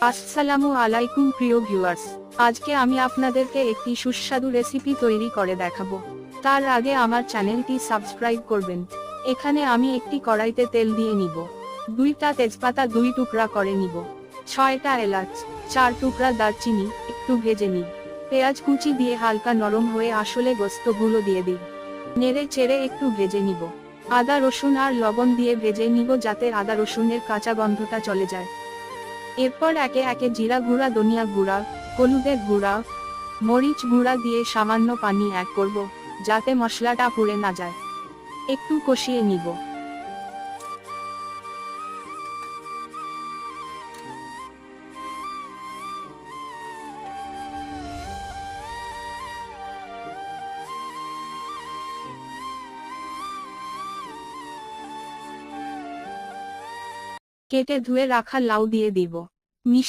আসসালামু আলাইকুম প্রিয় ভিউয়ার্স, আজকে আমি আপনাদেরকে একটি সুস্বাদু রেসিপি তৈরি করে দেখাবো। তার আগে আমার চ্যানেলটি সাবস্ক্রাইব করবেন। এখানে আমি একটি কড়াইতে তেল দিয়ে নিব, 2টা তেজপাতা 2 টুকরা করে নিব, 6টা এলাচ, 4 টুকরা দারচিনি একটু ভেজে নিই। পেঁয়াজ কুচি দিয়ে হালকা নরম হয়ে আসলে গোস্তগুলো দিয়ে দিই, নেড়ে চেড়ে একটু ভেজে নিব। আদা রসুন আর লবণ দিয়ে ভেজে নিব যাতে আদা রসুনের কাঁচা গন্ধটা চলে যায়। এরপর একে একে জিরা গুঁড়া, ধনিয়া গুঁড়া, হলুদের গুঁড়া, মরিচ গুঁড়া দিয়ে সামান্য পানি অ্যাড করব, যাতে মশলাটা পুড়ে না যায়। একটু কষিয়ে নিব। কেটে ধুয়ে রাখা লাউ দিয়ে দিব।